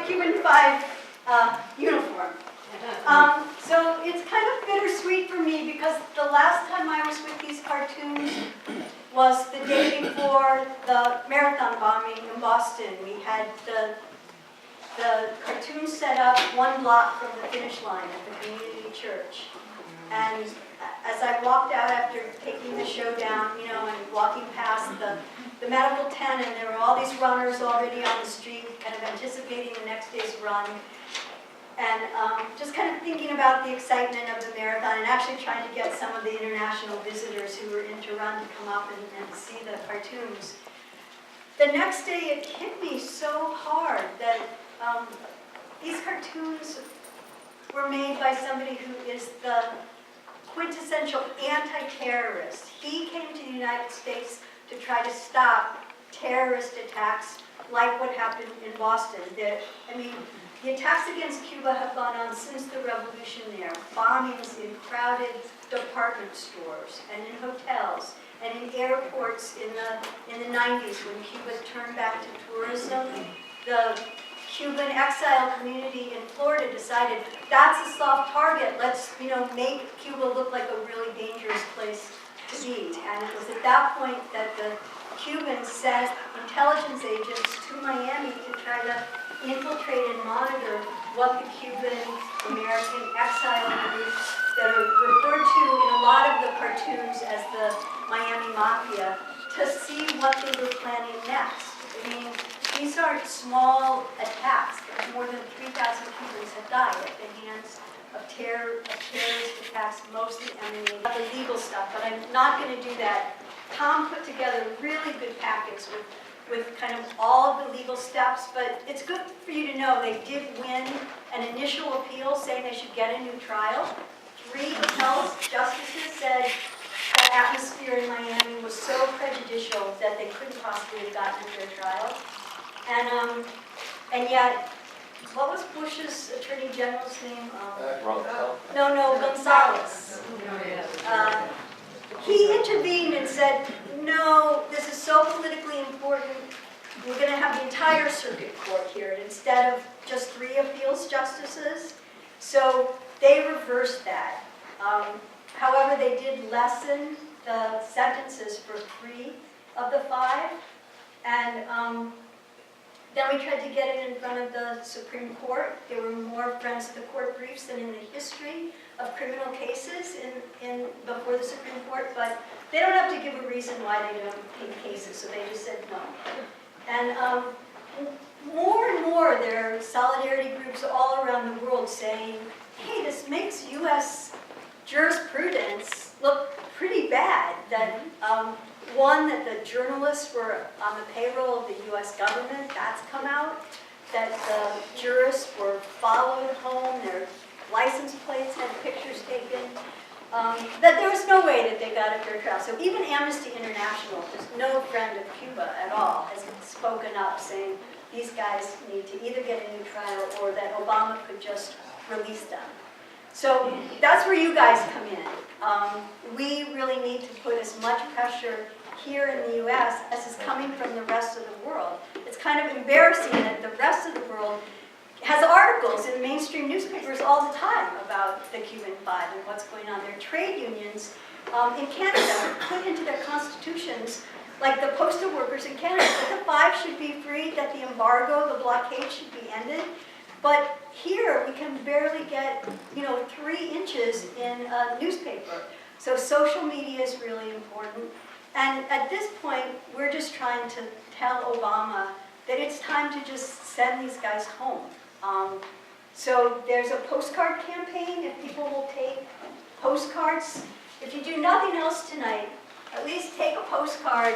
Cuban 5 uniform. So it's kind of bittersweet for me because the last time I was with these cartoons was the day before the marathon bombing in Boston. We had the cartoons set up one block from the finish line at the community church. And as I walked out after taking the show down, you know, and walking past the medical tent, and there were all these runners already on the street, kind of anticipating the next day's run. And just kind of thinking about the excitement of the marathon and actually trying to get some of the international visitors who were in to run to come up and see the cartoons. The next day it hit me so hard that these cartoons were made by somebody who is the quintessential anti-terrorist. He came to the United States to try to stop terrorist attacks like what happened in Boston. The attacks against Cuba have gone on since the revolution there. Bombings in crowded department stores and in hotels and in airports in the 90s when Cuba turned back to tourism. The Cuban exile community in Florida decided that's a soft target. Let's, make Cuba look like a really dangerous place to be. And it was at that point that the Cubans sent intelligence agents to Miami to try to infiltrate and monitor what the Cuban American exile groups that are referred to in a lot of the cartoons as the Miami Mafia, to see what they were planning next. These aren't small attacks. More than 3,000 Cubans have died at the hands of terrorist attacks, mostly emanating from the legal stuff, but I'm not going to do that. Tom put together really good packets with kind of all of the legal steps, but it's good for you to know they did win an initial appeal saying they should get a new trial. 3 appellate justices said the atmosphere in Miami was so prejudicial that they couldn't possibly have gotten a fair trial. And yet, what was Bush's Attorney General's name? No, Gonzalez. He intervened and said, no, this is so politically important, we're going to have the entire circuit court hear it instead of just 3 appeals justices. So they reversed that. However, they did lessen the sentences for 3 of the 5. And then we tried to get it in front of the Supreme Court. There were more friends of the court briefs than in the history of criminal cases before the Supreme Court, but they don't have to give a reason why they don't take cases, so they just said no. And more and more there are solidarity groups all around the world saying, hey, this makes U.S. jurisprudence look pretty bad. That one, that the journalists were on the payroll of the U.S. government, that's come out. That the jurists were followed home, their license plates had pictures taken. That there was no way that they got a fair trial. So even Amnesty International, just no friend of Cuba at all, has spoken up saying these guys need to either get a new trial or that Obama could just release them. So that's where you guys come in. We really need to put as much pressure here in the U.S. as is coming from the rest of the world. It's kind of embarrassing that the rest of the world has articles in mainstream newspapers all the time about the Cuban 5 and what's going on. Their trade unions in Canada put into their constitutions, like the postal workers in Canada, that the 5 should be freed, that the embargo, the blockade should be ended. But here we can barely get, 3 inches in a newspaper. So social media is really important. And at this point, we're just trying to tell Obama that it's time to just send these guys home. So there's a postcard campaign. If people will take postcards, if you do nothing else tonight, at least take a postcard,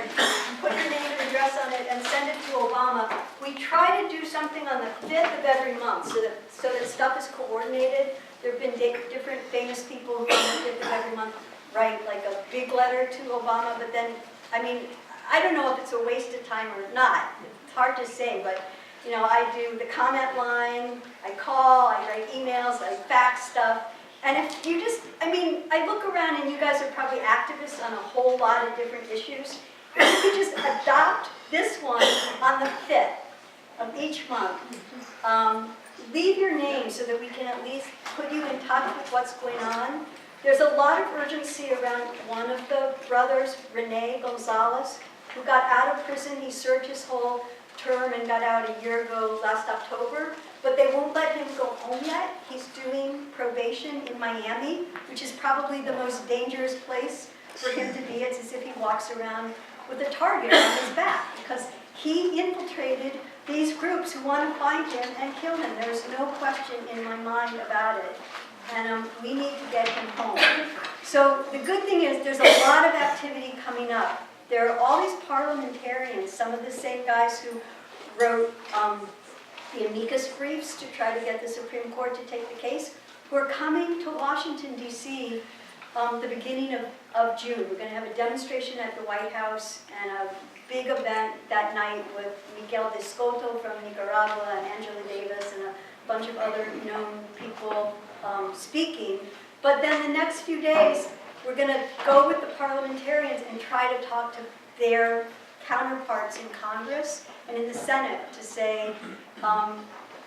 put your name and address on it, and send it to Obama. We try to do something on the 5th of every month so that stuff is coordinated. There have been different famous people who on the 5th of every month write like a big letter to Obama, but then, I don't know if it's a waste of time or not. It's hard to say, but I do the comment line, I call, I write emails, I fax stuff. And if you just, I look around and you guys are probably activists on a whole lot of different issues. If you just adopt this one on the 5th, of each month. Leave your name so that we can at least put you in touch with what's going on. There's a lot of urgency around one of the brothers, Rene Gonzalez, who got out of prison. He served his whole term and got out a year ago, last October, but they won't let him go home yet. He's doing probation in Miami, which is probably the most dangerous place for him to be. It's as if he walks around with a target on his back, because he infiltrated these groups who want to find him and kill him. There's no question in my mind about it. And we need to get him home. So the good thing is there's a lot of activity coming up. There are all these parliamentarians, some of the same guys who wrote the amicus briefs to try to get the Supreme Court to take the case, who are coming to Washington, D.C. The beginning of June. We're going to have a demonstration at the White House and a big event that night with Miguel Descoto from Nicaragua and Angela Davis and a bunch of other known people speaking. But then the next few days, we're going to go with the parliamentarians and try to talk to their counterparts in Congress and in the Senate to say,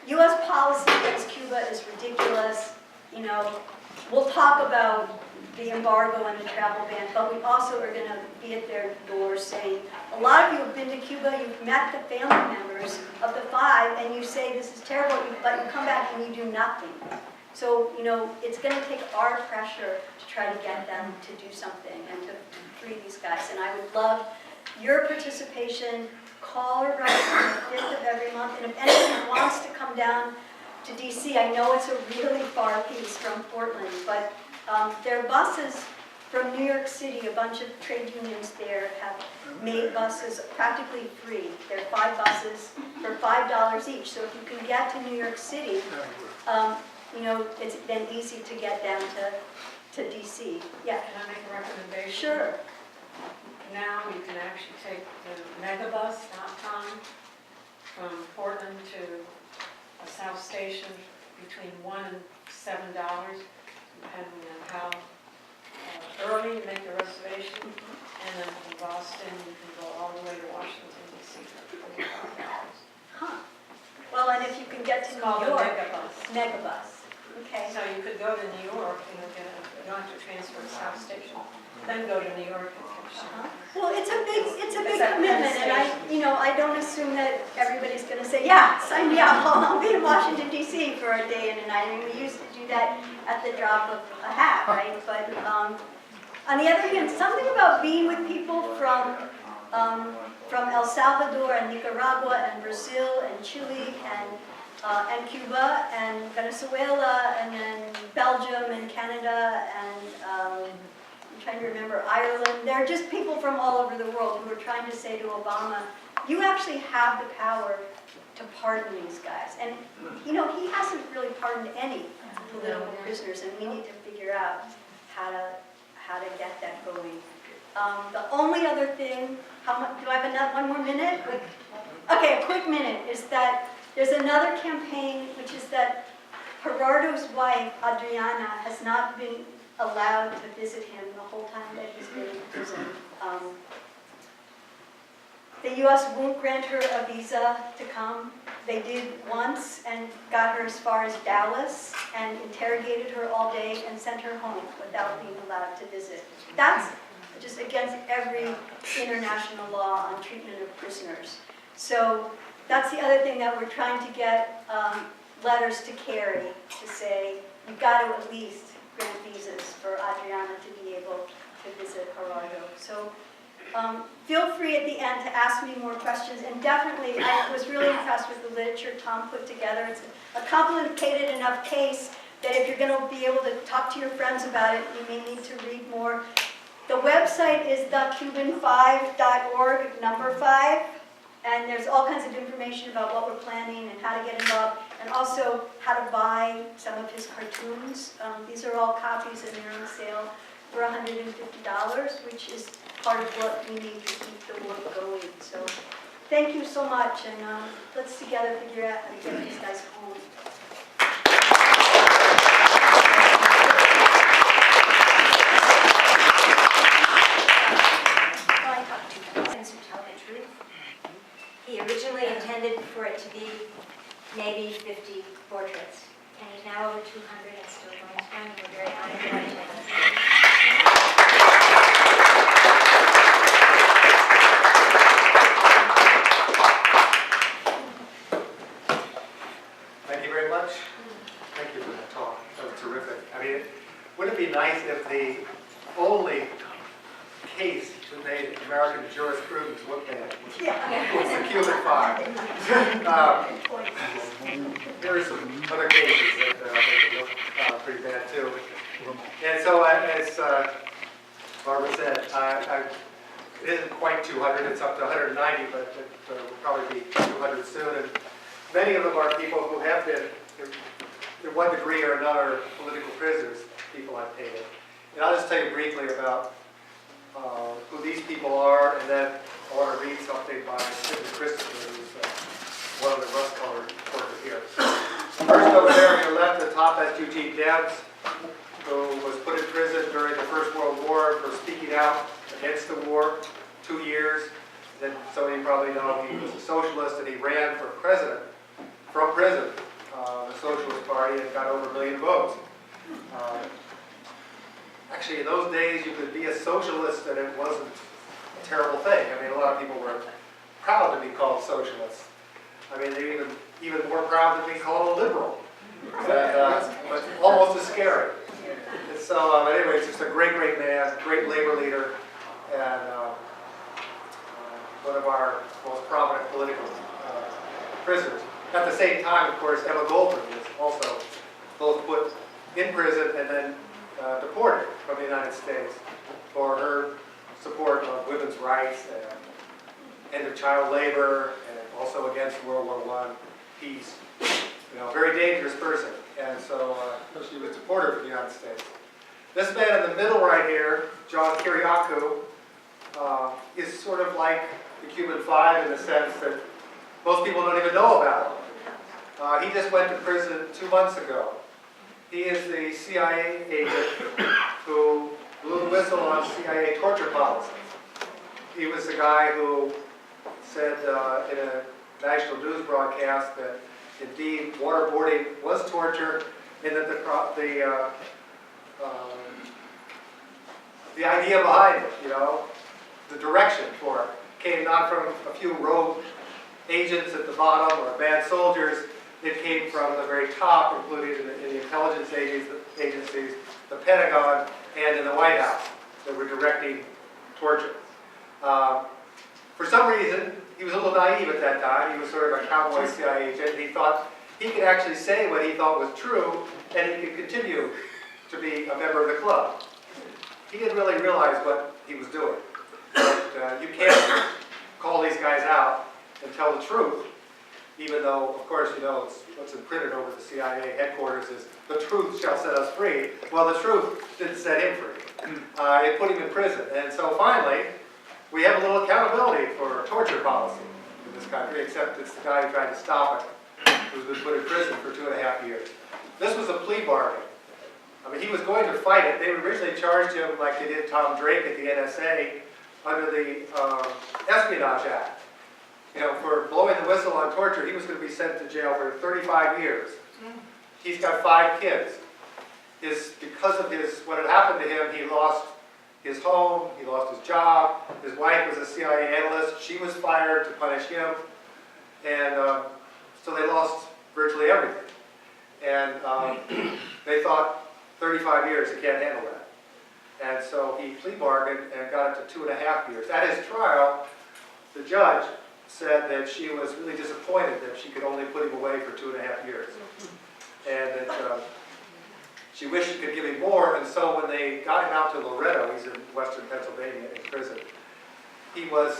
U.S. policy against Cuba is ridiculous. You know, we'll talk about the embargo and the travel ban, but we also are going to be at their doors saying, a lot of you have been to Cuba, you've met the family members of the 5, and you say this is terrible, but you come back and you do nothing. So, you know, it's going to take our pressure to try to get them to do something and to free these guys. And I would love your participation. Call or write on the 5th of every month. And if anyone wants to come down to D.C., I know it's a really far piece from Portland, but there are buses from New York City. A bunch of trade unions there have made buses practically free. There are 5 buses for $5 each. So if you can get to New York City, you know, it's been easy to get down to D.C. Yeah. Can I make a recommendation? Sure. Now you can actually take the megabus.com from Portland to a South Station between $1 and $7, depending on how early you make your reservation. And then from Boston, you can go all the way to Washington, D.C. for $45. Huh. Well, and if you can get to It's called New a York, megabus. megabus. Okay. So you could go to New York, you don't have to transfer to South Station, then go to New York and catch Well, it's a big It's at commitment, Penn and I don't assume that everybody's going to say, yeah, sign me up. I'll be in Washington D.C. for a day and a night. I mean, we used to do that at the drop of a hat, right? But on the other hand, something about being with people from El Salvador and Nicaragua and Brazil and Chile and Cuba and Venezuela and then Belgium and Canada and I'm trying to remember Ireland. They're just people from all over the world who are trying to say to Obama, you actually have the power to pardon these guys. And you know, he hasn't really pardoned any political prisoners, and we need to figure out how to get that going. The only other thing, do I have one more minute? Okay, a quick minute, is that there's another campaign, which is that Gerardo's wife, Adriana, has not been allowed to visit him the whole time that he's been in prison. The U.S. won't grant her a visa to come. They did once and got her as far as Dallas and interrogated her all day and sent her home without being allowed to visit. That's just against every international law on treatment of prisoners. So that's the other thing that we're trying to get letters to Kerry to say, you've got to at least grant visas for Adriana to be able to visit Gerardo. So feel free at the end to ask me more questions, and definitely I was really impressed with the literature Tom put together. It's a complicated enough case that if you're going to be able to talk to your friends about it, you may need to read more. The website is thecuban5.org, number 5, and there's all kinds of information about what we're planning and how to get involved, and also how to buy some of his cartoons. These are all copies and they're on sale for $150, which is part of what we need to keep the work going. So thank you so much, and let's together figure out how to get these guys home. He originally intended for it to be Wouldn't it be nice if the only case that made American jurisprudence look bad was the Cuban Five? There are some other cases that make it look pretty bad too. And so, as Barbara said, it isn't quite 200, it's up to 190, but it will probably be 200 soon. And many of them are people who have been, in one degree or another, political prisoners, people I've hated. And I'll just tell you briefly about who these people are, and then I want to read something by Sidney Christopher, who's one of the rust-colored workers here. First over there on your left, the top, that's Eugene Debs, who was put in prison during the First World War for speaking out against the war, 2 years. Then some of you probably know he was a socialist and he ran for president from prison, the Socialist Party, and got over 1 million votes. Actually, in those days, you could be a socialist and it wasn't a terrible thing. I mean, a lot of people were proud to be called socialists. I mean, they're even more proud to be called a liberal. But almost as scary. And so, anyway, he's just a great, great man, great labor leader, and one of our most prominent political prisoners. At the same time, of course, Emma Goldman was also both put in prison and then deported from the United States for her support of women's rights and end of child labor, and also against World War I peace. You know, a very dangerous person. And so she was deported from the United States. This man in the middle right here, John Kiriakou, is sort of like the Cuban Five in the sense that most people don't even know about him. He just went to prison 2 months ago. He is the CIA agent who blew the whistle on CIA torture policy. He was the guy who said in a national news broadcast that indeed waterboarding was torture, and that the idea behind it, you know, the direction for it, came not from a few rogue agents at the bottom or bad soldiers. It came from the very top, including in the intelligence agencies, the Pentagon, and in the White House that were directing torture. For some reason, he was a little naive at that time. He was sort of a cowboy CIA agent. He thought he could actually say what he thought was true, and he could continue to be a member of the club. He didn't really realize what he was doing. But you can't call these guys out and tell the truth, even though, of course, you know, what's imprinted over the CIA headquarters is, the truth shall set us free. Well, the truth didn't set him free. It put him in prison. And so finally, we have a little accountability for torture policy in this country, except it's the guy who tried to stop it, who's been put in prison for 2.5 years. This was a plea bargain. I mean, he was going to fight it. They originally charged him, like they did Tom Drake at the NSA, under the Espionage Act. You know, for blowing the whistle on torture, he was going to be sent to jail for 35 years. He's got 5 kids. Because of what had happened to him, he lost his home, he lost his job. His wife was a CIA analyst. She was fired to punish him. And so they lost virtually everything. And they thought, 35 years, he can't handle that. And so he plea bargained and got it to 2.5 years. At his trial, the judge said that she was really disappointed that she could only put him away for 2.5 years. And that she wished she could give him more. And so when they got him out to Loretto, he's in western Pennsylvania in prison, he was,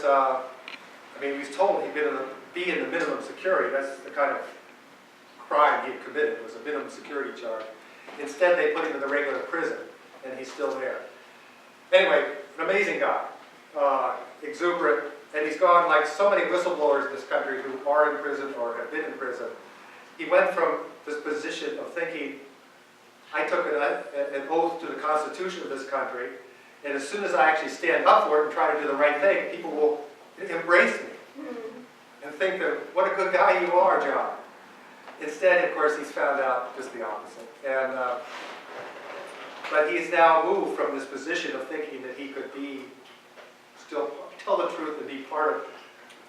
he was told he'd be in the minimum security. That's the kind of crime he had committed, was a minimum security charge. Instead, they put him in the regular prison, and he's still there. Anyway, an amazing guy, exuberant, and he's gone like so many whistleblowers in this country who are in prison or have been in prison. He went from this position of thinking, I took an oath to the Constitution of this country, and as soon as I actually stand up for it and try to do the right thing, people will embrace me and think that, what a good guy you are, John. Instead, of course, he's found out just the opposite. And, but he's now moved from this position of thinking that he could still tell the truth and be part of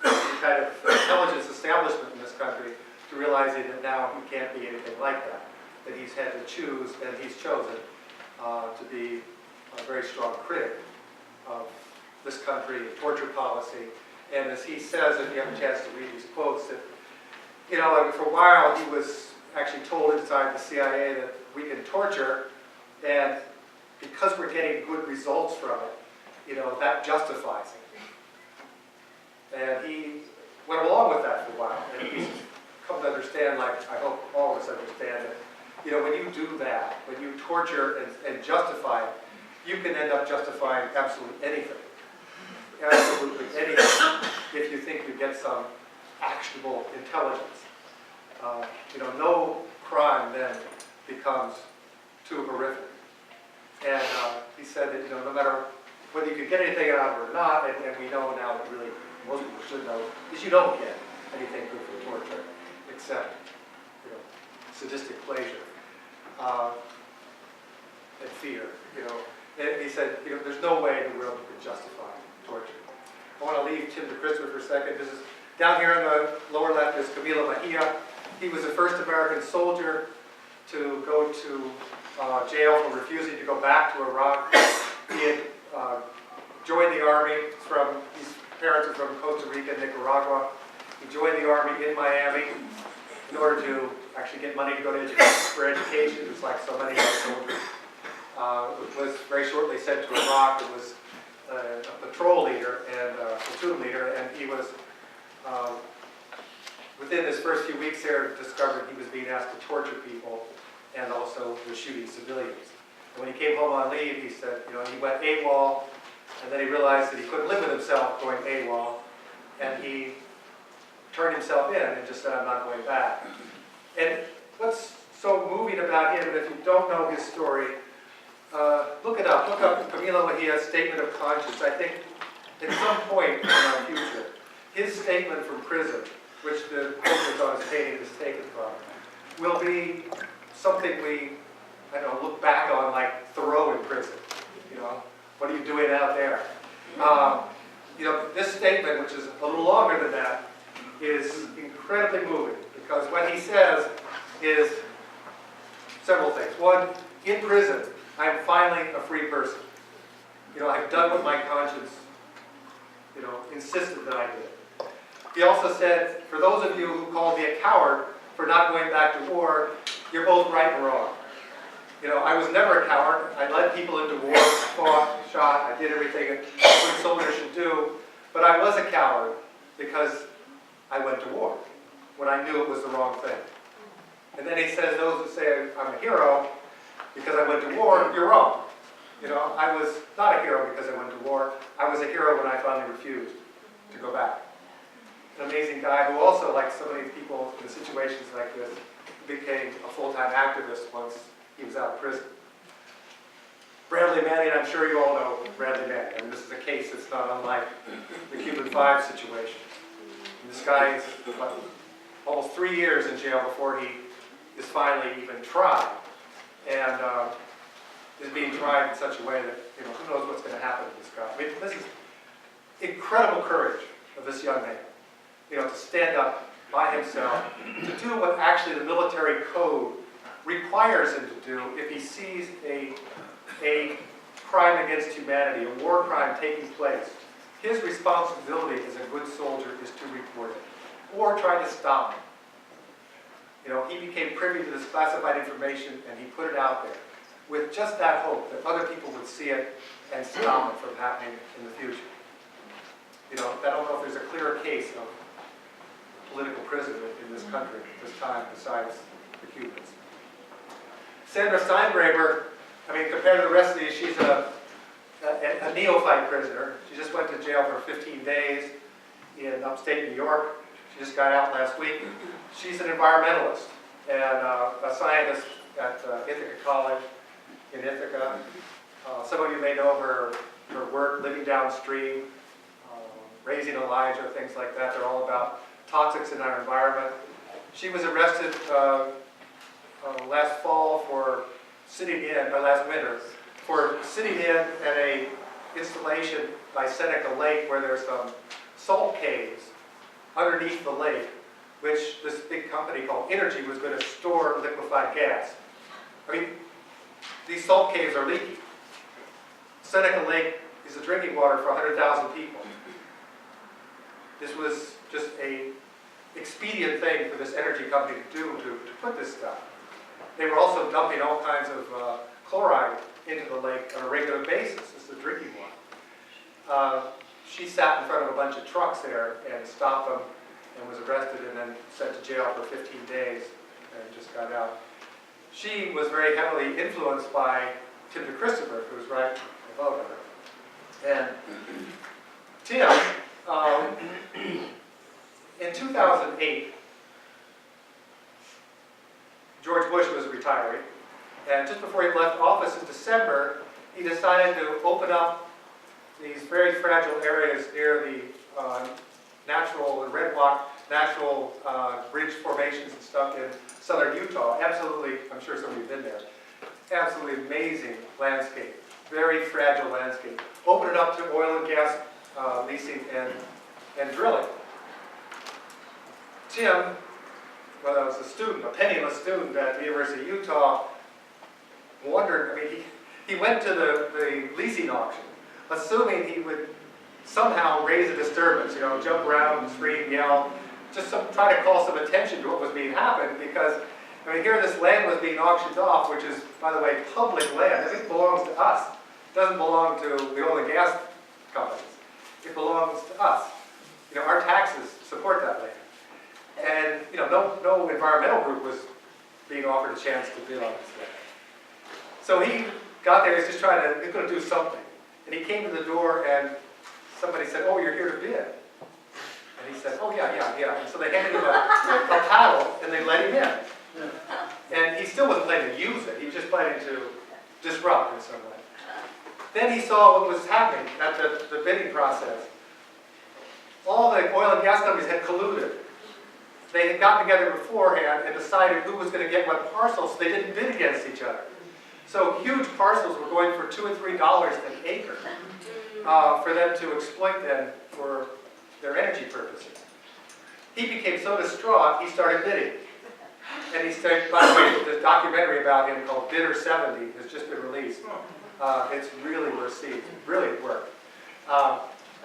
the kind of intelligence establishment in this country, to realizing that now he can't be anything like that. That he's had to choose, and he's chosen to be a very strong critic of this country, torture policy. And as he says, if you have a chance to read these quotes, that, you know, like for a while he was actually told inside the CIA that we can torture, and because we're getting good results from it, you know, that justifies it. And he went along with that for a while, and he's come to understand, like I hope all of us understand it, you know, when you do that, when you torture and justify it, you can end up justifying absolutely anything. Absolutely anything, if you think you get some actionable intelligence. You know, no crime then becomes too horrific. And he said that, you know, no matter whether you can get anything out of it or not, and we know now that really most people should know, is you don't get anything good from torture, except, you know, sadistic pleasure and fear, you know. And he said, you know, there's no way in the world you can justify torture. I want to leave Tim to Christopher for a second. This is, down here on the lower left is Camilo Mejia. He was the first American soldier to go to jail for refusing to go back to Iraq. He had joined the army his parents are from Costa Rica, Nicaragua. He joined the army in Miami in order to actually get money to go to for education, just like so many other soldiers. Was very shortly sent to Iraq. It was a patrol leader and a platoon leader, and he was, within his first few weeks there, discovered he was being asked to torture people and also was shooting civilians. And when he came home on leave, he said, you know, he went AWOL, and then he realized that he couldn't live with himself going AWOL, and he turned himself in and just said, I'm not going back. And what's so moving about him, and if you don't know his story, look it up. Look up Camilo Mejia's statement of conscience. I think at some point in our future, his statement from prison, which the picture on his painting is taken from, will be something we, I don't know, look back on like Thoreau in prison. You know, what are you doing out there? You know, this statement, which is a little longer than that, is incredibly moving because what he says is several things. One, in prison, I am finally a free person. You know, I've done what my conscience, you know, insisted that I did. He also said, for those of you who call me a coward for not going back to war, you're both right and wrong. You know, I was never a coward. I led people into war, I fought, shot, I did everything a good soldier should do. But I was a coward because I went to war when I knew it was the wrong thing. And then he says, those who say I'm a hero because I went to war, you're wrong. You know, I was not a hero because I went to war. I was a hero when I finally refused to go back. An amazing guy who also, like so many people in situations like this, became a full-time activist once he was out of prison. Bradley Manning, I'm sure you all know Bradley Manning. I mean, this is a case that's not unlike the Cuban 5 situation. And this guy is almost 3 years in jail before he is finally even tried. And is being tried in such a way that, you know, who knows what's going to happen to this guy. I mean, this is incredible courage of this young man, you know, to stand up by himself, to do what actually the military code requires him to do if he sees a crime against humanity, a war crime taking place. His responsibility as a good soldier is to report it, or try to stop it. You know, he became privy to this classified information and he put it out there with just that hope that other people would see it and stop it from happening in the future. You know, I don't know if there's a clearer case of political prisoner in this country at this time besides the Cubans. Sandra Steingraber, I mean, compared to the rest of these, she's a neophyte prisoner. She just went to jail for 15 days in upstate New York. She just got out last week. She's an environmentalist and a scientist at Ithaca College in Ithaca. Some of you may know her work, Living Downstream, Raising Elijah, things like that. They're all about toxics in our environment. She was arrested last fall for sitting in, or last winter, for sitting in at a installation by Seneca Lake where there's some salt caves underneath the lake, which this big company called Energy was going to store liquefied gas. I mean, these salt caves are leaking. Seneca Lake is the drinking water for 100,000 people. This was just a expedient thing for this energy company to do to put this stuff. They were also dumping all kinds of chloride into the lake on a regular basis. This is the drinking water. She sat in front of a bunch of trucks there and stopped them and was arrested and then sent to jail for 15 days and just got out. She was very heavily influenced by Tim DeChristopher, who was right above her. And Tim, in 2008, George Bush was retiring, and just before he left office in December, he decided to open up these very fragile areas near the natural red rock, natural ridge formations and stuff in southern Utah. Absolutely, I'm sure some of you have been there. Absolutely amazing landscape, very fragile landscape. Open it up to oil and gas leasing and drilling. Tim, when I was a student, a penniless student at the University of Utah, wondered, I mean, he went to the leasing auction, assuming he would somehow raise a disturbance, you know, jump around, scream, yell, just try to call some attention to what was being happened, because, I mean, here this land was being auctioned off, which is, by the way, public land. It belongs to us. It doesn't belong to the oil and gas companies. It belongs to us. You know, our taxes support that land. And, you know, no environmental group was being offered a chance to bid on this land. So he got there, he's just trying to, he's going to do something. And he came to the door and somebody said, "Oh, you're here to bid." And he said, "Oh, yeah. And so they handed him a paddle and they let him in. And he still wasn't planning to use it, he was just planning to disrupt in some way. Then he saw what was happening at the bidding process. All the oil and gas companies had colluded. They had gotten together beforehand and decided who was going to get what parcels, so they didn't bid against each other. So huge parcels were going for $2 and $3 an acre for them to exploit then for their energy purposes. He became so distraught, he started bidding. And he started, by the way, the documentary about him called Bidder 70 has just been released. It's really received, really worked. I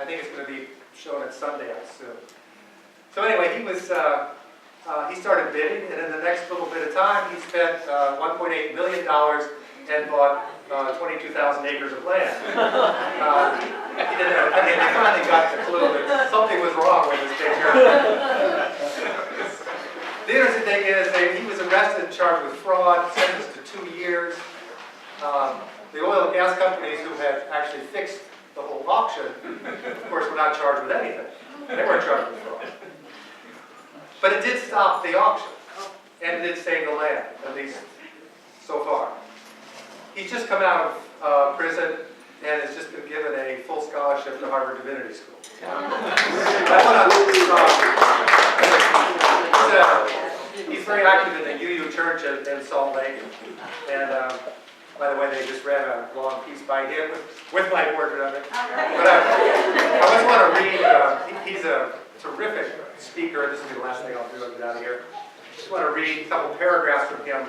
think it's going to be shown at Sundance soon. So anyway, he started bidding, and in the next little bit of time, he spent $1.8 million and bought 22,000 acres of land. He didn't have, I mean, they finally got the clue that something was wrong with this thing. The interesting thing is he was arrested and charged with fraud, sentenced to 2 years. The oil and gas companies who had actually fixed the whole auction, of course, were not charged with anything. They weren't charged with fraud. But it did stop the auction, and it did save the land, at least so far. He's just come out of prison and has just been given a full scholarship to Harvard Divinity School. He's very active in the UU Church in Salt Lake, and by the way, they just ran a long piece by him with my portrait of it. But I just want to read, he's a terrific speaker. This will be the last thing I'll do and get out of here. I just want to read a couple paragraphs from him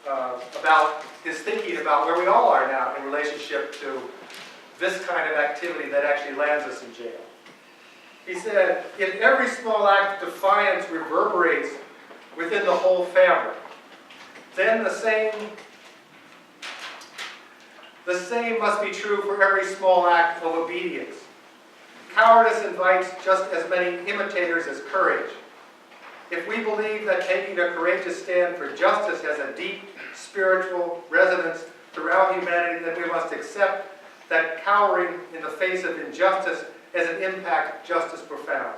about his thinking about where we all are now in relationship to this kind of activity that actually lands us in jail. He said, "If every small act of defiance reverberates within the whole family, then the same must be true for every small act of obedience. Cowardice invites just as many imitators as courage. If we believe that taking a courageous stand for justice has a deep spiritual resonance throughout humanity, then we must accept that cowering in the face of injustice has an impact just as profound.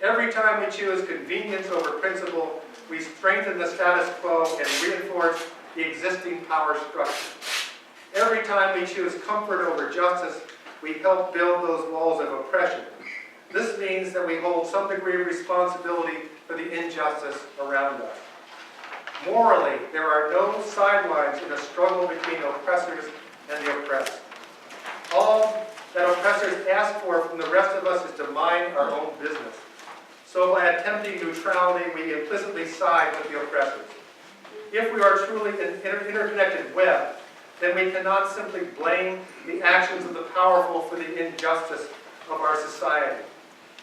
Every time we choose convenience over principle, we strengthen the status quo and reinforce the existing power structure. Every time we choose comfort over justice, we help build those walls of oppression. This means that we hold some degree of responsibility for the injustice around us. Morally, there are no sidelines in the struggle between oppressors and the oppressed. All that oppressors ask for from the rest of us is to mind our own business. So by attempting neutrality, we implicitly side with the oppressors. if we are truly an interconnected web, then we cannot simply blame the actions of the powerful for the injustice of our society.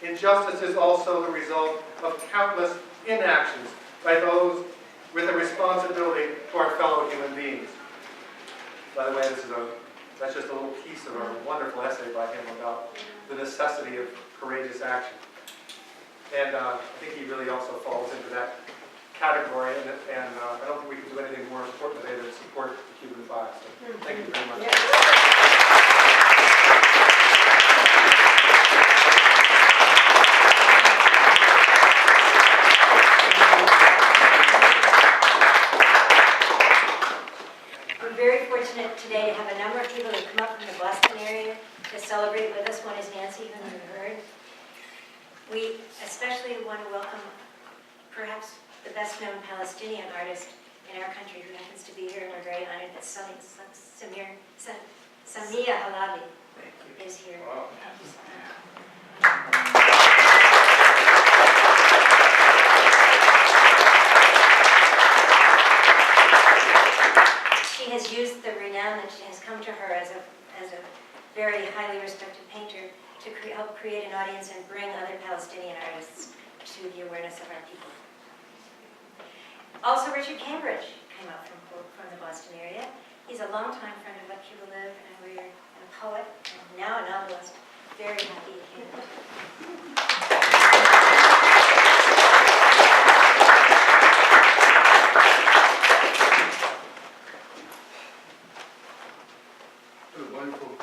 Injustice is also the result of countless inactions by those with a responsibility to our fellow human beings. By the way, that's just a little piece of a wonderful essay by him about the necessity of courageous action. And I think he really also falls into that category, and I don't think we can do anything more important today than support the Cuban Five. So thank you very much. We're very fortunate today to have a number of people who come up from the Boston area to celebrate with us. One is Nancy, whom you heard. We especially want to welcome perhaps the best-known Palestinian artist in our country who happens to be here, and we're very honored that Samia Halabi is here. Wow. She has used the renown that has come to her as a very highly respected painter to help create an audience and bring other Palestinian artists to the awareness of our people. Also, Richard Cambridge came up from the Boston area. He's a longtime friend of Let Cuba Live, and a poet, and now a novelist. Very happy he came. What a wonderful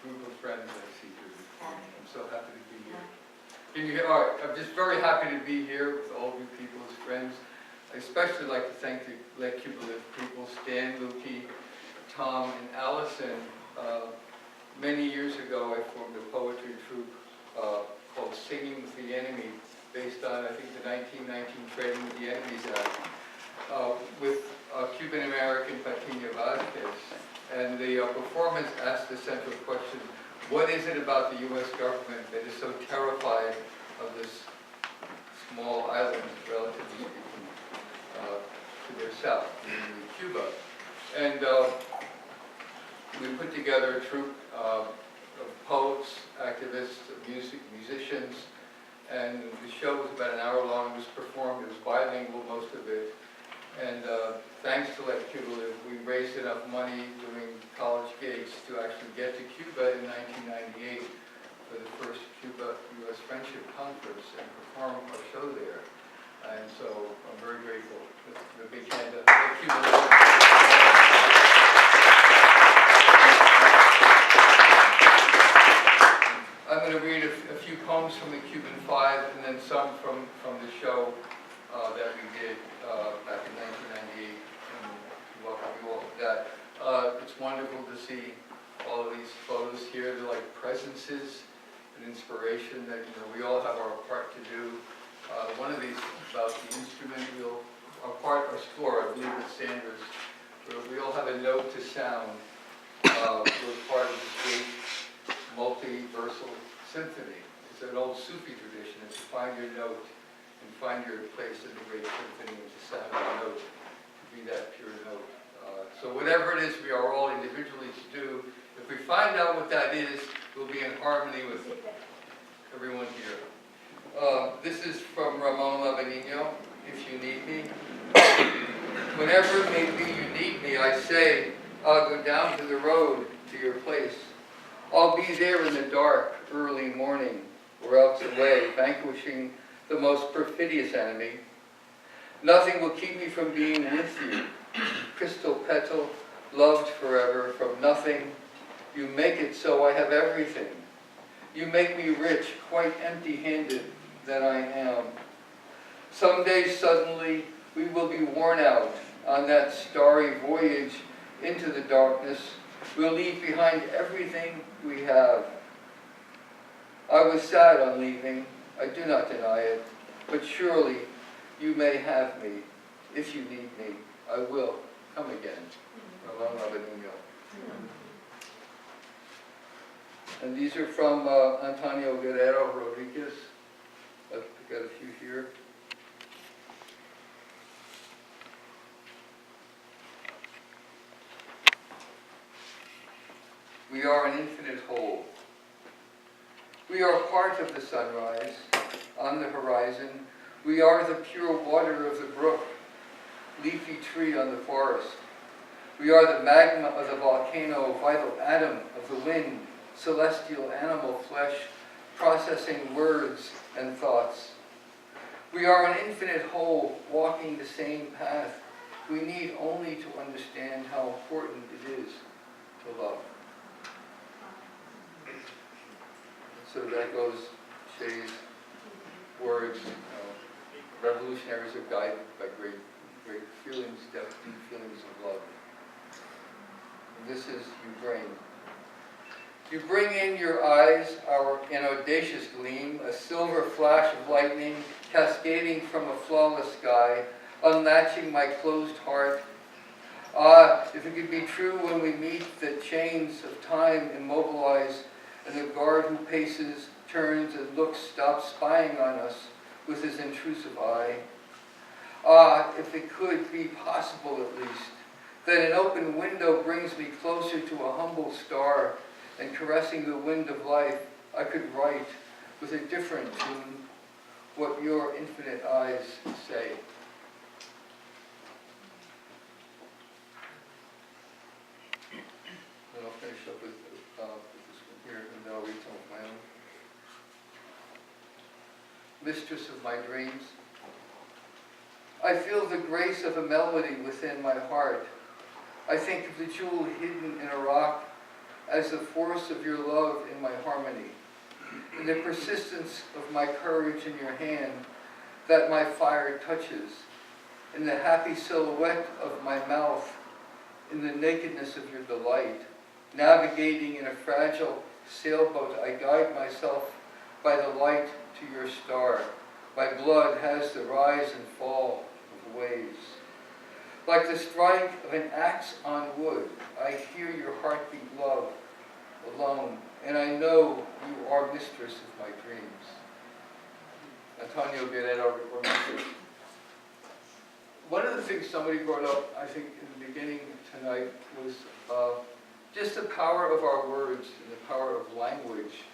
group of friends I see here this morning. I'm so happy to be here. Can you hear? All right, I'm just very happy to be here with all of you people as friends. I especially like to thank the Let Cuba Live people, Stan, Lukey, Tom, and Allison. Many years ago, I formed a poetry troupe called Singing with the Enemy, based on, I think, the 1919 Trading with the Enemies Act, with Cuban-American Patina Vazquez. And the performance asked the central question, what is it about the U.S. government that is so terrified of this small island, relatively speaking, to their south, namely Cuba? And we put together a troupe of poets, activists, musicians, and the show was about an hour long. It was performed, it was bilingual, most of it. And thanks to Let Cuba Live, we raised enough money doing college gigs to actually get to Cuba in 1998 for the first Cuba-U.S. Friendship Conference and perform our show there. And so I'm very grateful. The big hand to Let Cuba Live. I'm going to read a few poems from the Cuban Five and then some from the show that we did back in 1998, and welcome you all to that. It's wonderful to see all of these photos here. They're like presences and inspiration that we all have our part to do. One of these is about the instrument. Our score, I believe it's Sanders, where we all have a note to sound. We're part of this great multi-versal symphony. It's an old Sufi tradition. It's to find your note and find your place in the great symphony and to sound your note, to be that pure note. So whatever it is we are all individually to do, if we find out what that is, we'll be in harmony with everyone here. This is from Ramon Labanino, If You Need Me. Whenever it may be you need me, I say, I'll go down to the road to your place. I'll be there in the dark, early morning, or else away, vanquishing the most perfidious enemy. Nothing will keep me from being with you. Crystal petal, loved forever, from nothing. You make it so I have everything. You make me rich, quite empty-handed that I am. Someday suddenly we will be worn out on that starry voyage into the darkness. We'll leave behind everything we have. I was sad on leaving, I do not deny it, but surely you may have me. If you need me, I will come again. Ramon Labanino. And these are from Antonio Guerrero Rodriguez. I've got a few here. We are an infinite whole. We are part of the sunrise on the horizon. We are the pure water of the brook, leafy tree on the forest. We are the magma of the volcano, vital atom of the wind, celestial animal flesh, processing words and thoughts. We are an infinite whole, walking the same path. We need only to understand how important it is to love. So that goes Shay's words, revolutionaries are guided by great feelings, deep feelings of love. And this is you bring. You bring in your eyes an audacious gleam, a silver flash of lightning cascading from a flawless sky, unlatching my closed heart. Ah, if it could be true when we meet that chains of time immobilize, and the guard who paces, turns, and looks stops spying on us with his intrusive eye. Ah, if it could be possible at least, that an open window brings me closer to a humble star, and caressing the wind of life, I could write with a different tune what your infinite eyes say. And I'll finish up with this one here, and then I'll read some of my own. Mistress of my dreams, I feel the grace of a melody within my heart. I think of the jewel hidden in a rock as the force of your love in my harmony, in the persistence of my courage in your hand that my fire touches, in the happy silhouette of my mouth, in the nakedness of your delight. Navigating in a fragile sailboat, I guide myself by the light to your star. My blood has the rise and fall of waves. Like the strike of an axe on wood, I hear your heartbeat, love, alone, and I know you are mistress of my dreams. Antonio Guerrero, one of the things somebody brought up, I think, in the beginning tonight was just the power of our words and the power of language.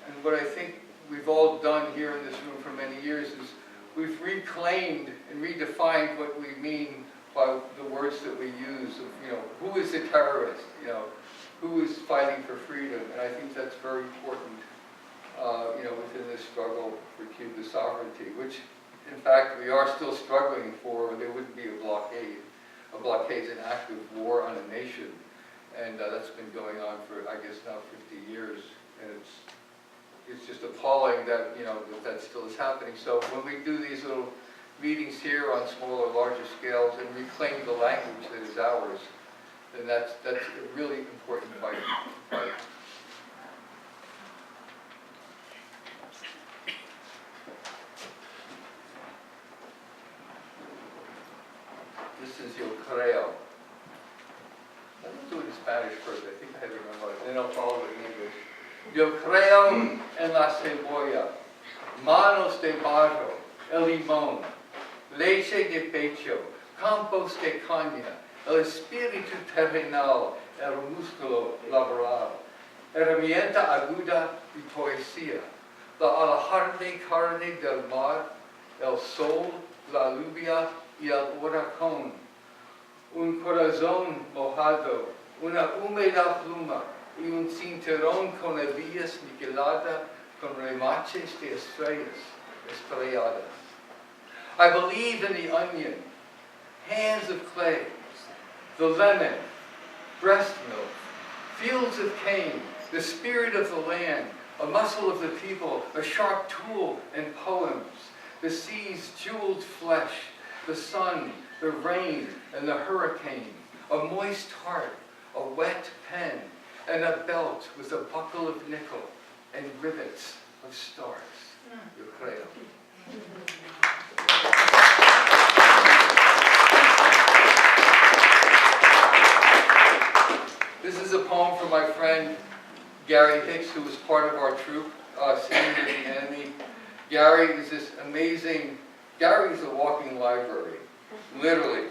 And what I think we've all done here in this room for many years is we've reclaimed and redefined what we mean by the words that we use of, who is a terrorist, who is fighting for freedom. And I think that's very important, within this struggle for Cuba's sovereignty, which, in fact, we are still struggling for, or there wouldn't be a blockade. A blockade is an act of war on a nation. And that's been going on for, I guess, now 50 years. And it's just appalling that, that still is happening. So when we do these little meetings here on smaller, larger scales and reclaim the language that is ours, then that's a really important fight. This is Yo Creo. Let me do it in Spanish first. I think I have to remember it. Then I'll follow it in English. Yo creo en la cebolla, manos de barro, el limón, leche de pecho, campos de caña, el espíritu terrenal, el músculo laboral, herramienta aguda y poesía, la alajarte carne del mar, el sol, la lluvia y el huracán, un corazón mojado, una húmeda pluma y un cinturón con hebillas niquelada con remaches de estrellas estrelladas. I believe in the onion, hands of clay, the lemon, breast milk, fields of cane, the spirit of the land, a muscle of the people, a sharp tool and poems, the sea's jeweled flesh, the sun, the rain, and the hurricane, a moist heart, a wet pen, and a belt with a buckle of nickel and rivets of stars. Yo creo. This is a poem from my friend Gary Hicks, who was part of our troupe, Singing to the Enemy. Gary is this amazing, Gary is a walking library. literally.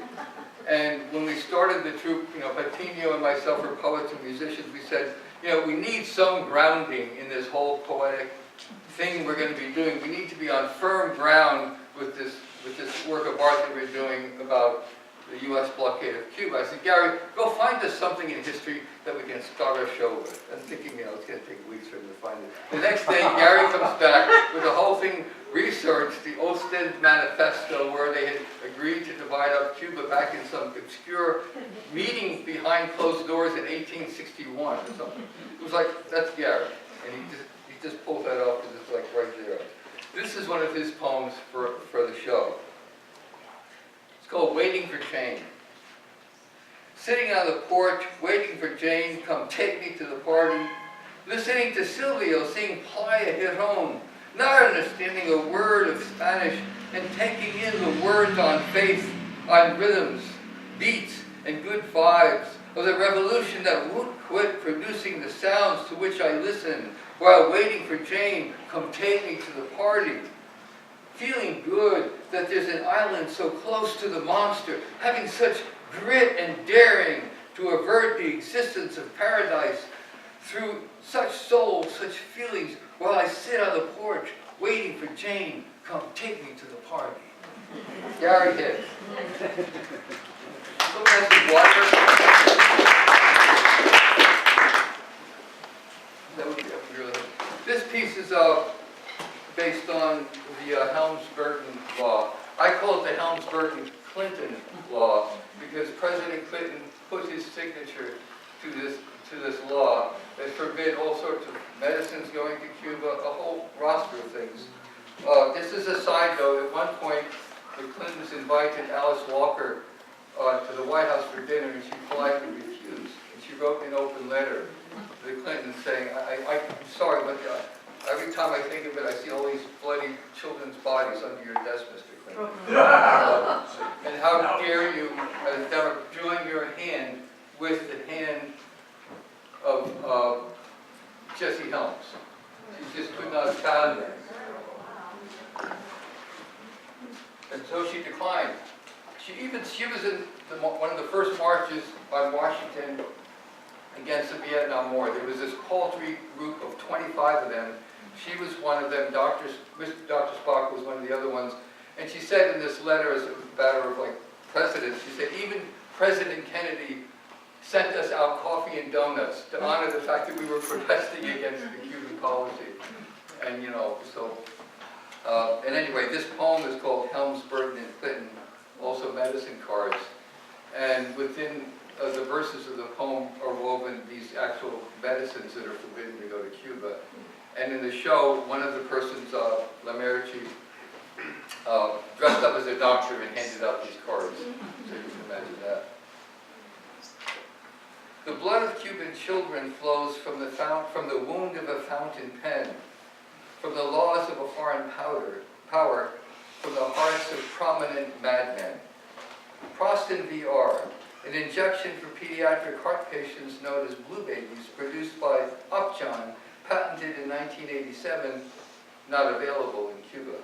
And when we started the troupe, Patino and myself were poets and musicians, we said, we need some grounding in this whole poetic thing we're going to be doing. We need to be on firm ground with this work of art that we're doing about the U.S. blockade of Cuba. I said, Gary, go find us something in history that we can start our show with. I'm thinking, it's going to take weeks for him to find it. The next day, Gary comes back with the whole thing researched, the Ostend Manifesto, where they had agreed to divide up Cuba back in some obscure meeting behind closed doors in 1861 or something. It was like, that's Gary. And he just pulled that off because it's like right there. This is one of his poems for the show. It's called Waiting for Jane. Sitting on the porch, waiting for Jane, come take me to the party. Listening to Silvio sing Playa Giron, not understanding a word of Spanish, and taking in the words on faith, on rhythms, beats, and good vibes of the revolution that won't quit producing the sounds to which I listen, while waiting for Jane, come take me to the party. Feeling good that there's an island so close to the monster, having such grit and daring to avert the existence of paradise through such souls, such feelings, while I sit on the porch waiting for Jane, come take me to the party. Gary Hicks. Little nice of water. That would be really. This piece is based on the Helms-Burton law. I call it the Helms-Burton-Clinton law because President Clinton put his signature to this law that forbid all sorts of medicines going to Cuba, a whole roster of things. This is a side note. At one point, the Clintons invited Alice Walker to the White House for dinner, and she politely refused. And she wrote an open letter to the Clintons saying, I'm sorry, but every time I think of it, I see all these bloody children's bodies under your desk, Mr. Clinton. And how dare you, as a Democrat, join your hand with the hand of Jesse Helms. She just could not stand it. And so she declined. She was in one of the first marches on Washington against the Vietnam War. There was this paltry group of 25 of them. She was one of them. Dr. Spock was one of the other ones. And she said in this letter, as a matter of presidents, she said, even President Kennedy sent us out coffee and donuts to honor the fact that we were protesting against the Cuban policy. And and anyway, this poem is called Helms, Burton, and Clinton, also medicine cards. And within the verses of the poem are woven these actual medicines that are forbidden to go to Cuba. And in the show, one of the persons, La Marici, dressed up as a doctor and handed out these cards. So you can imagine that. The blood of Cuban children flows from the wound of a fountain pen, from the laws of a foreign power, from the hearts of prominent madmen. Prostin VR, an injection for pediatric heart patients known as blue babies, produced by Upjohn, patented in 1987, not available in Cuba.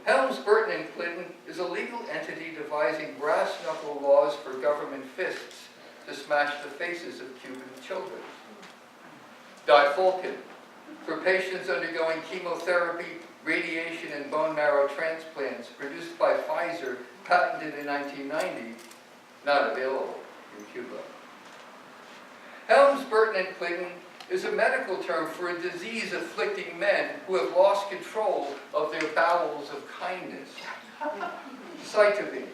Helms, Burton, and Clinton is a legal entity devising brass-knuckle laws for government fists to smash the faces of Cuban children. Difalcin, for patients undergoing chemotherapy, radiation, and bone marrow transplants, produced by Pfizer, patented in 1990, not available in Cuba. Helms, Burton, and Clinton is a medical term for a disease afflicting men who have lost control of their bowels of kindness. Cytovine,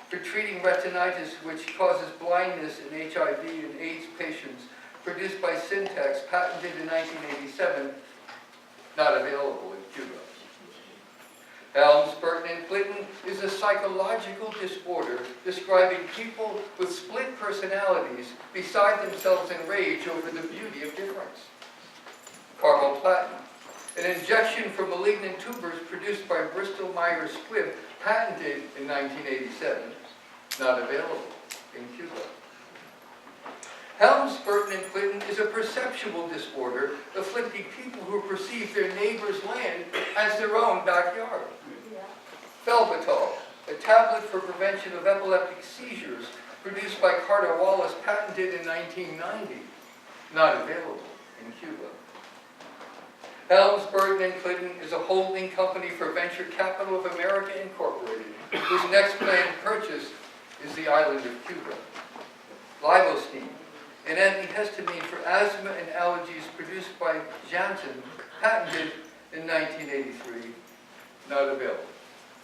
for treating retinitis, which causes blindness in HIV and AIDS patients, produced by Syntex, patented in 1987, not available in Cuba. Helms, Burton, and Clinton is a psychological disorder describing people with split personalities beside themselves in rage over the beauty of difference. Carboplatin, an injection for malignant tumors produced by Bristol Myers Squibb, patented in 1987, not available in Cuba. Helms, Burton, and Clinton is a perceptual disorder afflicting people who perceive their neighbor's land as their own backyard. Felbitol, a a tablet for prevention of epileptic seizures produced by Carter Wallace, patented in 1990, not available in Cuba. Helms, Burton, and Clinton is a holding company for Venture Capital of America Incorporated, whose next planned purchase is the island of Cuba. Levostine, an antihistamine for asthma and allergies produced by Janssen, patented in 1983, not available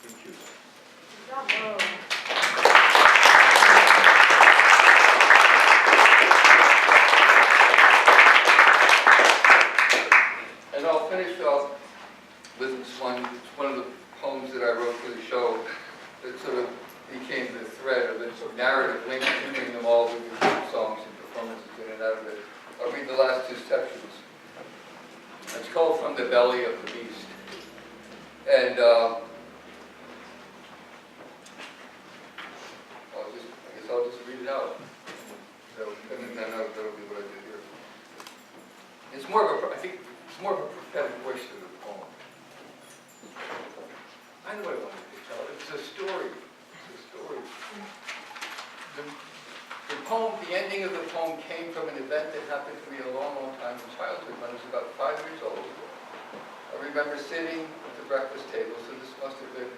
in Cuba. And I'll finish off with this one. It's one of the poems that I wrote for the show that sort of became the thread of the narrative link between them all with the songs and performances in and out of it. I'll read the last two sections. It's called From the Belly of the Beast. And I guess I'll just read it out. So, and then that'll be what I do here. It's more of a, I think it's more of a prophetic voice to the poem. I know what I wanted to tell. It's a story. The poem, the ending of the poem came from an event that happened to me a long, long time in childhood when I was about 5 years old. I remember sitting at the breakfast table, so this must have been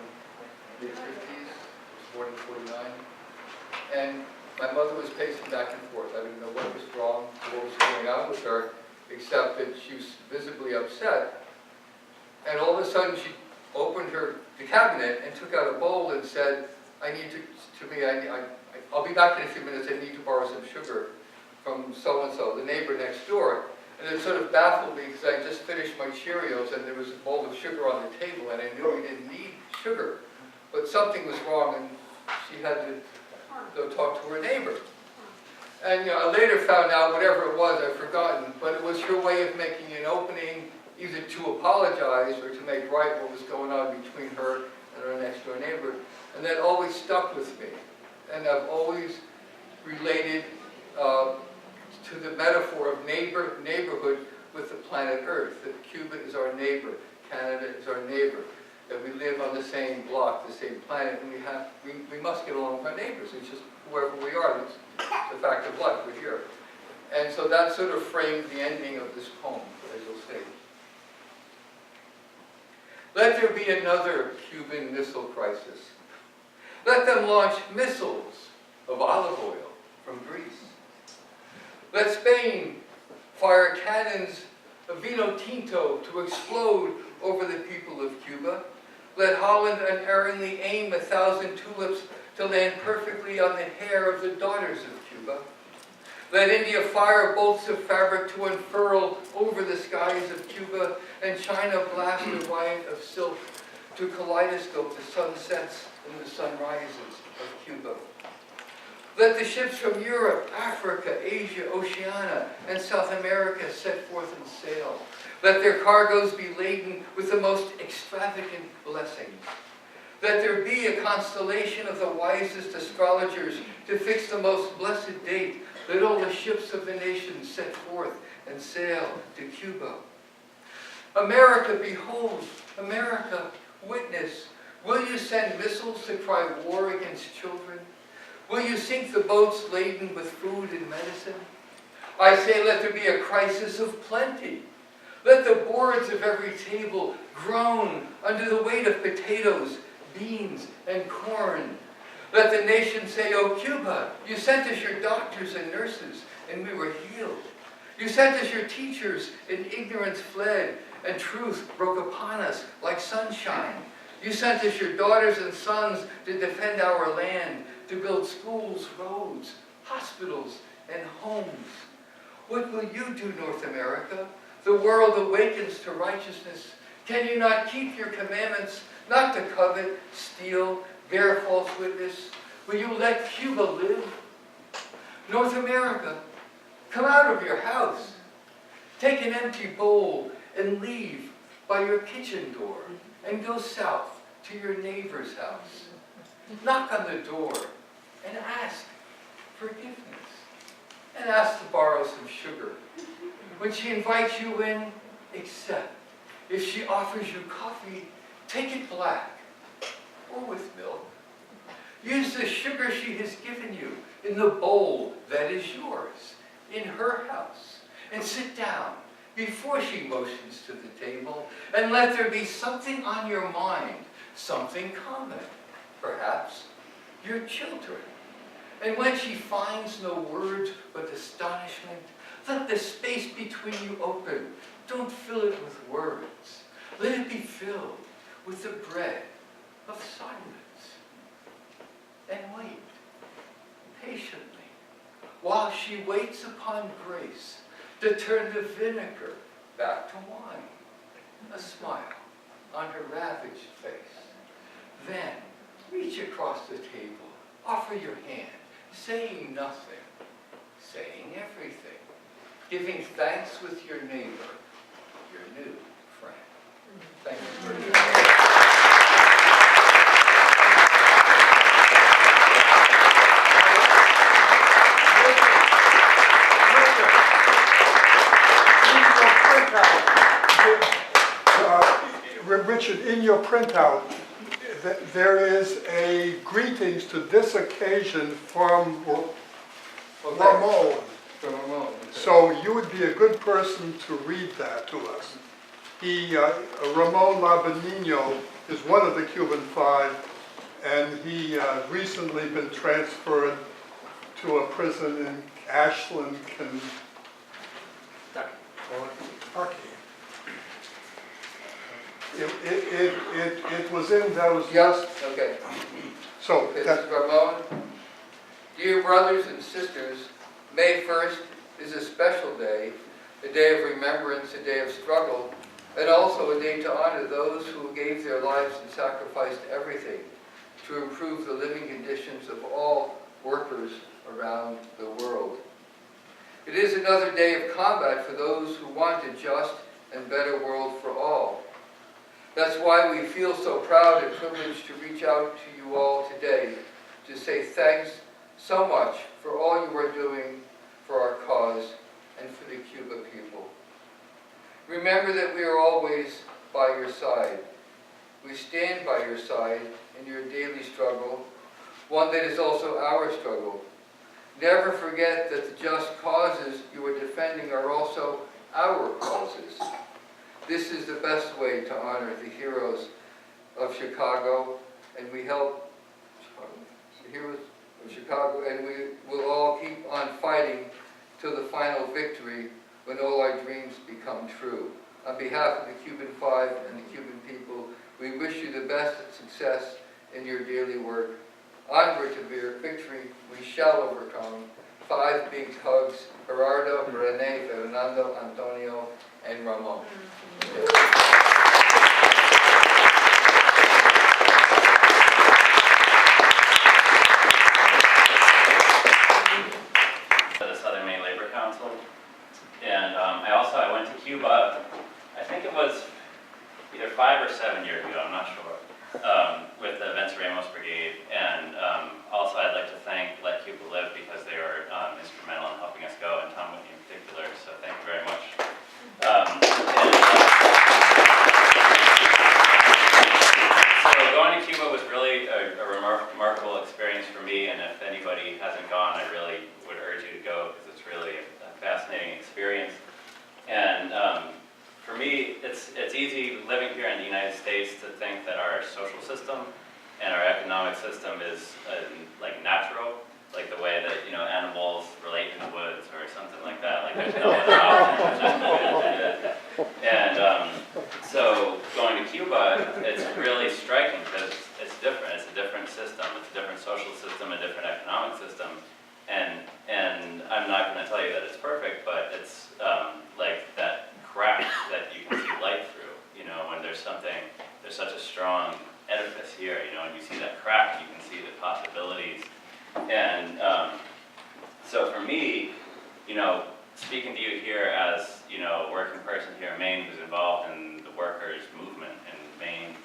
mid-50s, I was born in 49, and my mother was pacing back and forth. I didn't know what was wrong, what was going on with her, except that she was visibly upset. And all of a sudden she opened the cabinet and took out a bowl and said, I'll be back in a few minutes, I need to borrow some sugar from so-and-so, the neighbor next door. And it sort of baffled me because I just finished my Cheerios and there was a bowl of sugar on the table and I knew we didn't need sugar. But something was wrong and she had to go talk to her neighbor. And I later found out whatever it was, I've forgotten, but it was her way of making an opening either to apologize or to make right what was going on between her and her next door neighbor. And that always stuck with me. And I've always related to the metaphor of neighborhood with the planet Earth, that Cuba is our neighbor, Canada is our neighbor, that we live on the same block, the same planet, and we must get along with our neighbors. It's just whoever we are, it's the fact of life, we're here. And so that sort of framed the ending of this poem, as you'll see. Let there be another Cuban missile crisis. Let them launch missiles of olive oil from Greece. Let Spain fire cannons of vino tinto to explode over the people of Cuba. Let Holland unerringly aim 1,000 tulips to land perfectly on the hair of the daughters of Cuba. Let India fire bolts of fabric to unfurl over the skies of Cuba, and China blast a riot of silk to kaleidoscope the sunsets and the sunrises of Cuba. Let the ships from Europe, Africa, Asia, Oceania, and South America set forth and sail. Let their cargoes be laden with the most extravagant blessings. Let there be a constellation of the wisest astrologers to fix the most blessed date. Let all the ships of the nations set forth and sail to Cuba. America, behold, America, witness. Will you send missiles to cry war against children? Will you sink the boats laden with food and medicine? I say, let there be a crisis of plenty. Let the boards of every table groan under the weight of potatoes, beans, and corn. Let the nation say, oh, Cuba, you sent us your doctors and nurses, and we were healed. You sent us your teachers, and ignorance fled, and truth broke upon us like sunshine. You sent us your daughters and sons to defend our land, to build schools, roads, hospitals, and homes. What will you do, North America? The world awakens to righteousness. Can you not keep your commandments, not to covet, steal, bear false witness? Will you let Cuba live? North America, come out of your house. Take an empty bowl and leave by your kitchen door and go south to your neighbor's house. Knock on the door and ask forgiveness and ask to borrow some sugar. When she invites you in, accept. If she offers you coffee, take it black or with milk Use the sugar she has given you in the bowl that is yours, in her house. And sit down before she motions to the table, and let there be something on your mind, something common, perhaps your children. And when she finds no words but astonishment, let the space between you open. Don't fill it with words. Let it be filled with the bread of silence. And wait patiently while she waits upon grace to turn the vinegar back to wine. A smile on her ravaged face. Then reach across the table, offer your hand, saying nothing, saying everything, giving thanks with your neighbor, your new friend. Thank you for your Richard, in your printout, there is a greetings to this occasion from Ramon. From Ramon. Okay. So you would be a good person to read that to us. Ramon Labanino is one of the Cuban Five, and he recently been transferred to a prison in Ashland, Kentucky. It was in those. Yes, okay. So Okay, that, this is Ramon. Dear brothers and sisters, May 1st is a special day, a day of remembrance, a day of struggle, and also a day to honor those who gave their lives and sacrificed everything to improve the living conditions of all workers around the world. It is another day of combat for those who want a just and better world for all. That's why we feel so proud and privileged to reach out to you all today to say thanks so much for all you are doing for our cause and for the Cuba people. Remember that we are always by your side. We stand by your side in your daily struggle, one that is also our struggle. Never forget that the just causes you are defending are also our causes. This is the best way to honor the heroes of Chicago, and we help the heroes of Chicago, and we will all keep on fighting till the final victory when all our dreams become true. On behalf of the Cuban Five and the Cuban people, we wish you the best success in your daily work. Onward to victory, we shall overcome. 5 big hugs, Gerardo, Rene, Fernando, Antonio, and Ramon. The Southern Maine Labor Council, and I went to Cuba. I think it was either 5 or 7 years ago. I'm not sure. With the Venceremos Brigade, and also I'd like to thank Let Cuba Live because they were instrumental in helping us go, and Tom Whitney in particular. So thank you very much. So going to Cuba was really a remarkable experience for me, and if anybody hasn't gone, I really would urge you to go because it's really a fascinating experience. And for me, it's easy living here in the United States to think that our social system and our economic system is like natural, like the way that animals relate in the woods or something like that. Like there's no other option. It's just the way that it is. And so going to Cuba, it's really striking because it's different. It's a different system. It's a different social system, a different economic system. And I'm not going to tell you that it's perfect, but it's like that crack that you can see light through. When there's such a strong edifice here, and you see that crack, you can see the possibilities. And so for me, speaking to you here as, a working person here in Maine who's involved in the workers' movement in Maine,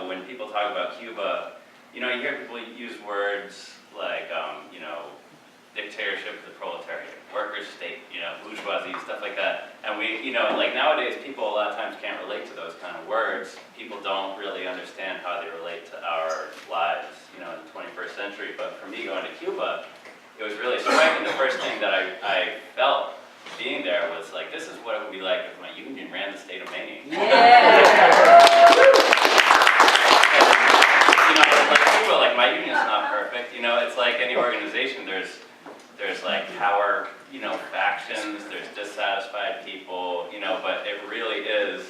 when people talk about Cuba, you hear people use words like, dictatorship of the proletariat, workers' state, bourgeoisie, stuff like that. And we, like nowadays, people a lot of times can't relate to those kind of words. People don't really understand how they relate to our lives, in century, but for me going to Cuba, it was really striking. The first thing that I felt being there was like, this is what it would be like if my union ran the state of Maine. You know, like Cuba, like my union's not perfect. You know, it's like any organization. There's like power, you know, factions. There's dissatisfied people. You know, but it really is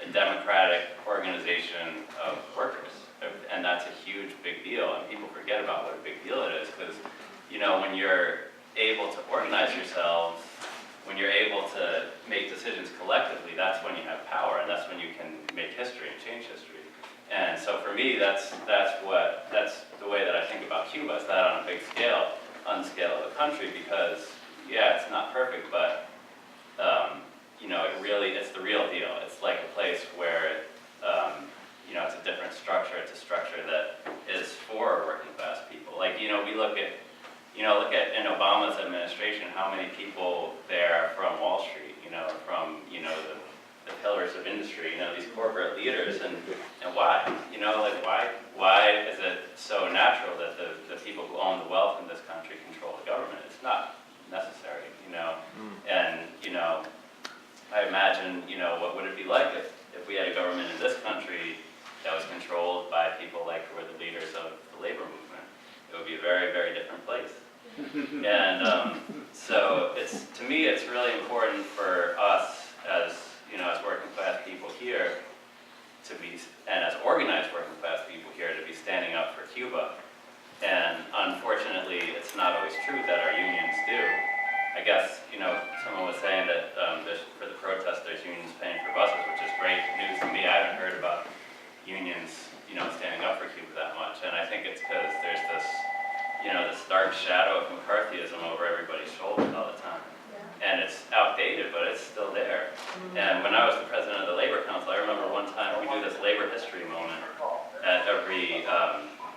a democratic organization of workers, and that's a huge big deal. And people forget about what a big deal it is because, you know, when you're able to organize yourselves, when you're able to make decisions collectively, that's when you have power, and that's when you can make history and change history. And so for me, that's the way that I think about Cuba, is that on a big scale, on the scale of a country, because yeah, it's not perfect, but you know, it's the real deal. It's like a place where you know, it's a different structure. It's a structure that is for working class people. Like, you know, we look at in Obama's administration, how many people there are from Wall Street, you know, from, you know, the pillars of industry, you know, these corporate leaders, and why? You know, like why is it so natural that the people who own the wealth in this country control the government? It's not necessary, you know, and, you know, I imagine, you know, what would it be like if we had a government in this country that was controlled by people like who were the leaders of the labor movement? It would be a very, very different place. And so to me, it's really important for us as, you know, as working class people here to be, and as organized working class people here, to be standing up for Cuba. And unfortunately, it's not always true that our unions do. I guess, you know, someone was saying that for the protest, there's unions paying for buses, which is great news to me. I haven't heard about unions, you know, standing up for Cuba that much. And I think it's because there's this, you know, this dark shadow of McCarthyism over everybody's shoulders all the time. And it's outdated, but it's still there. And when I was the president of the Labor Council, I remember one time we do this labor history moment at every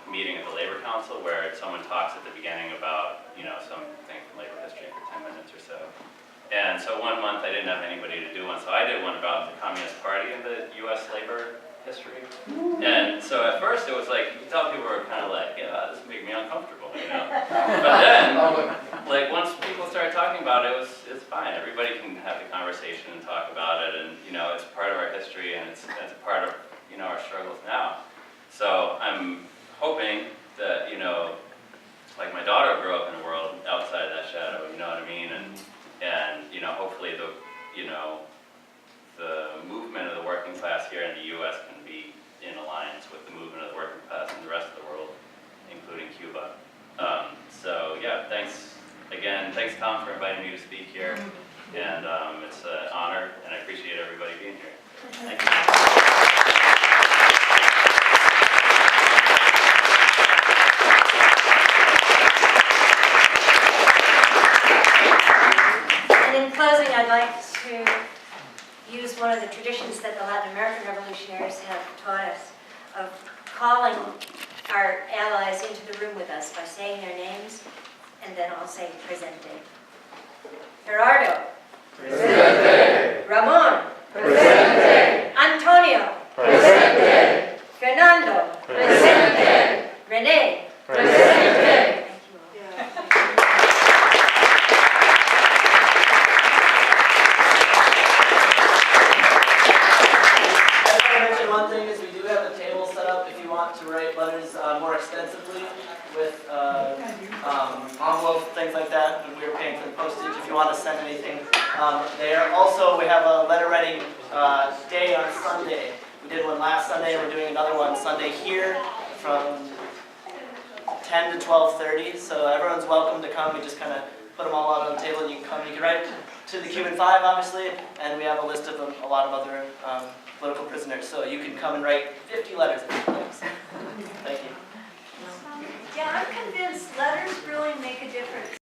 meeting of the Labor Council, where someone talks at the beginning about, you know, something from labor history for 10 minutes or so. And so one month I didn't have anybody to do one, so I did one about the Communist Party and the U.S. labor history. And so at first it was like, you could tell people were kind of like, yeah, this made me uncomfortable, you know. But then, like, once people started talking about it, it's fine. Everybody can have the conversation and talk about it, and, you know, it's part of our history, and it's a part of, you know, our struggles now. So I'm hoping that, you know, like my daughter grew up in a world outside that shadow, you know what I mean? And you know, hopefully the movement of the working class here in the U.S. can be in alliance with the movement of the working class in the rest of the world, including Cuba. So yeah, thanks again. Thanks, Tom, for inviting me to speak here. And it's an honor, and I appreciate everybody being here. Thank you. And in closing, I'd like to use one of the traditions that the Latin American revolutionaries have taught us of calling our allies into the room with us by saying their names, and then I'll say presente. Gerardo. Presente. Ramon. Presente. Antonio. Presente. Fernando. Presente. Renee. Presente. Thank you all. One thing is we do have a table set up if you want to write letters more extensively with envelopes, things like that, when we were paying for the postage, if you want to send anything there. Also, we have a letter writing day on Sunday. We did one last Sunday, and we're doing another one Sunday here from 10 to 12:30. So everyone's welcome to come. We just kind of put them all out on the table, and you can come. You can write to the Cuban 5, obviously, and we have a list of a lot of other political prisoners. So you can come and write 50 letters.